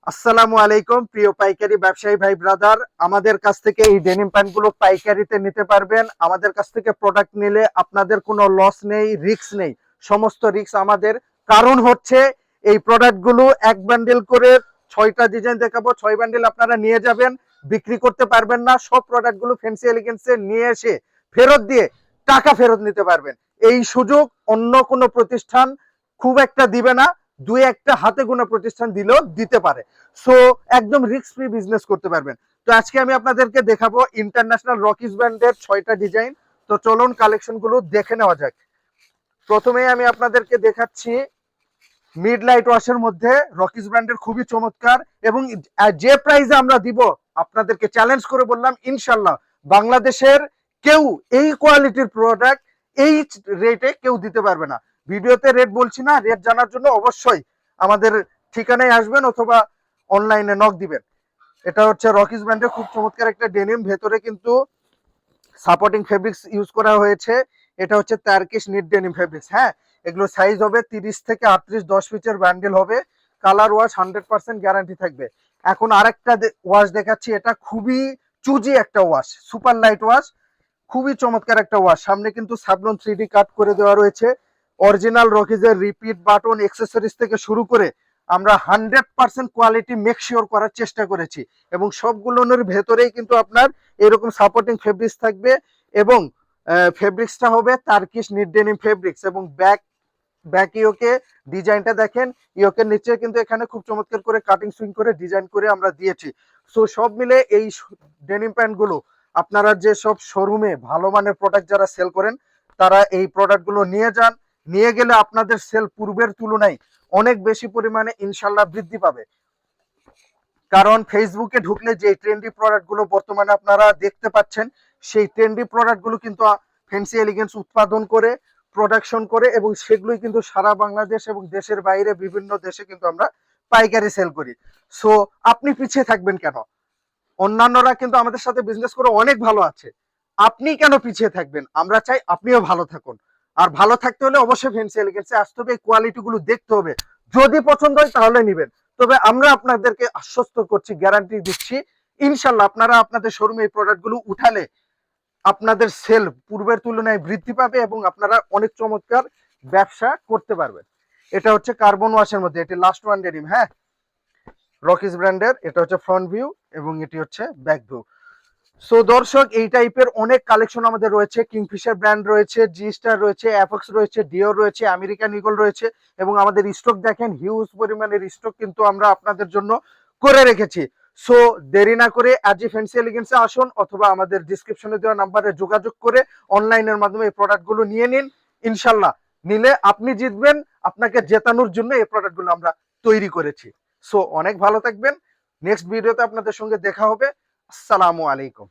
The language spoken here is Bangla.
আসসালামু আলাইকুম প্রিয় পাইকারি ব্যবসায়ী ভাই ব্রাদার, আমাদের কাছ থেকে এই ডেনিম প্যান্টগুলো পাইকারিতে নিতে পারবেন। আমাদের কাছ থেকে প্রোডাক্ট নিলে আপনাদের কোনো লস নেই, রিস্ক নেই। সমস্ত রিস্ক আমাদের। কারণ হচ্ছে এই প্রোডাক্টগুলো এক বান্ডেল করে 6টা ডিজাইন দেখাবো, 6 বান্ডেল আপনারা নিয়ে যাবেন, বিক্রি করতে পারবেন না। সব প্রোডাক্টগুলো ফ্যান্সি এলিগেন্সে নিয়ে এসে ফেরত দিয়ে টাকা ফেরত নিতে পারবেন। এই সুযোগ অন্য কোনো প্রতিষ্ঠান খুব একটা দিবে না, দুই একটা হাতে গোনা প্রতিষ্ঠান দিলেও দিতে পারে। সো একদম রিস্ক ফ্রি বিজনেস করতে পারবেন। তো আজকে আমি আপনাদেরকে দেখাবো ইন্টারন্যাশনাল রকিজ ব্র্যান্ডের 6টা ডিজাইন। তো চলুন কালেকশন গুলো দেখে নেওয়া যাক। প্রথমেই আমি আপনাদেরকে দেখাচ্ছি মিড লাইট ওয়াশের মধ্যে রকিজ ব্র্যান্ডের খুবই চমৎকার, এবং যে প্রাইসে আমরা দিব আপনাদেরকে চ্যালেঞ্জ করে বললাম ইনশাল্লাহ বাংলাদেশের কেউ এই কোয়ালিটির প্রোডাক্ট এই রেটে কেউ দিতে পারবে না। ভিডিওতে রেট বলছি না, রেট জানার জন্য অবশ্যই আমাদের ঠিকানায় আসবেন অথবা অনলাইনে নক দিবেন। এটা হচ্ছে রকিজ ব্র্যান্ডের খুব চমৎকার একটা ডেনিম, ভেতরে কিন্তু সাপোর্টিং ফেব্রিক্স ইউজ করা হয়েছে। এটা হচ্ছে টার্কিশ নিট ডেনিম ফেব্রিক্স। হ্যাঁ, এগুলো সাইজ হবে 30 থেকে 38, 10 পিসের ব্যান্ডেল হবে। কালার ওয়াশ 100% গ্যারান্টি থাকবে। এখন আরেকটা ওয়াশ দেখাচ্ছি, এটা খুবই চুজি একটা ওয়াশ, সুপার লাইট ওয়াশ, খুবই চমৎকার একটা ওয়াশ। সামনে কিন্তু সাবলন 3D কাট করে দেওয়া রয়েছে। অরিজিনাল রকিজের রিপিট বাটন অ্যাক্সেসরিজ থেকে শুরু করে আমরা 100% কোয়ালিটি মেক শিওর করার চেষ্টা করেছি, এবং সবগুলোর ভেতরেই কিন্তু আপনার এরকম সাপোর্টিং ফেব্রিক্স থাকবে, এবং ফেব্রিক্সটা হবে টার্কিশ নিট ডেনিম ফেব্রিক্স। এবং ব্যাক ইয়োকে ডিজাইনটা দেখেন, ইয়োকের নিচে কিন্তু এখানে খুব চমৎকার করে কাটিং সুইং করে ডিজাইন করে আমরা দিয়েছি। সো সব মিলে এই ডেনিম প্যান্ট গুলো আপনারা যে সব শোরুমে ভালো মানের প্রোডাক্ট যারা সেল করেন তারা এই প্রোডাক্ট গুলো নিয়ে যান। নিয়ে গেলে আপনাদের সেল পূর্বের তুলনায় অনেক বেশি পরিমাণে ইনশাল্লাহ বৃদ্ধি পাবে। কারণ ফেসবুকে ঢুকলে যে ট্রেন্ডি প্রোডাক্ট গুলো বর্তমানে আপনারা দেখতে পাচ্ছেন, সেই ট্রেন্ডি প্রোডাক্ট গুলো কিন্তু ফ্যান্সি এলিগেন্স উৎপাদন করে, প্রোডাকশন করে, এবং সেগুলোই কিন্তু সারা বাংলাদেশ এবং দেশের বাইরে বিভিন্ন দেশে কিন্তু আমরা পাইকারি সেল করি। সো আপনি পিছিয়ে থাকবেন কেন? অন্যান্যরা কিন্তু আমাদের সাথে বিজনেস করে অনেক ভালো আছে, আপনি কেন পিছিয়ে থাকবেন? আমরা চাই আপনিও ভালো থাকুন। আর ভালো থাকতে হলে অবশ্যই ফ্যান্সি এলিগেন্সে আসতে হবে, কোয়ালিটি গুলো দেখতে হবে, যদি পছন্দ হয় তাহলে নিবেন। তবে আমরা আপনাদেরকে আশ্বস্ত করছি, গ্যারান্টি দিচ্ছি, ইনশাল্লাহ আপনারা আপনাদের শোরুমে এই প্রোডাক্ট গুলো উঠালে আপনাদের সেল পূর্বের তুলনায় বৃদ্ধি পাবে এবং আপনারা অনেক চমৎকার ব্যবসা করতে পারবেন। এটা হচ্ছে কার্বন ওয়াশের মধ্যে, এটি লাস্ট ওয়ান ডেনিম। হ্যাঁ, রকিজ ব্র্যান্ডের। এটা হচ্ছে ফ্রন্ট ভিউ এবং এটি হচ্ছে ব্যাক ভিউ। সো দর্শক, এই টাইপের অনেক কালেকশন আমাদের রয়েছে। কিংফিশার ব্র্যান্ড রয়েছে, জি স্টার রয়েছে, অ্যাপক্স রয়েছে, ডিওর রয়েছে, আমেরিকান ইগল রয়েছে, এবং আমাদের স্টক দেখেন হিউজ পরিমাণের স্টক কিন্তু আমরা আপনাদের জন্য করে রেখেছি। সো দেরি না করে আজই ফ্যান্সি এলিগেন্সে আসুন, অথবা আমাদের ডিসক্রিপশনে দেওয়া নাম্বারে যোগাযোগ করে অনলাইনের মাধ্যমে এই প্রোডাক্টগুলো নিয়ে নিন। ইনশাল্লাহ নিলে আপনি জিতবেন। আপনাকে জেতানোর জন্য এই প্রোডাক্টগুলো আমরা তৈরি করেছি। সো অনেক ভালো থাকবেন। নেক্সট ভিডিওতে আপনাদের সঙ্গে দেখা হবে। আসসালামু আলাইকুম।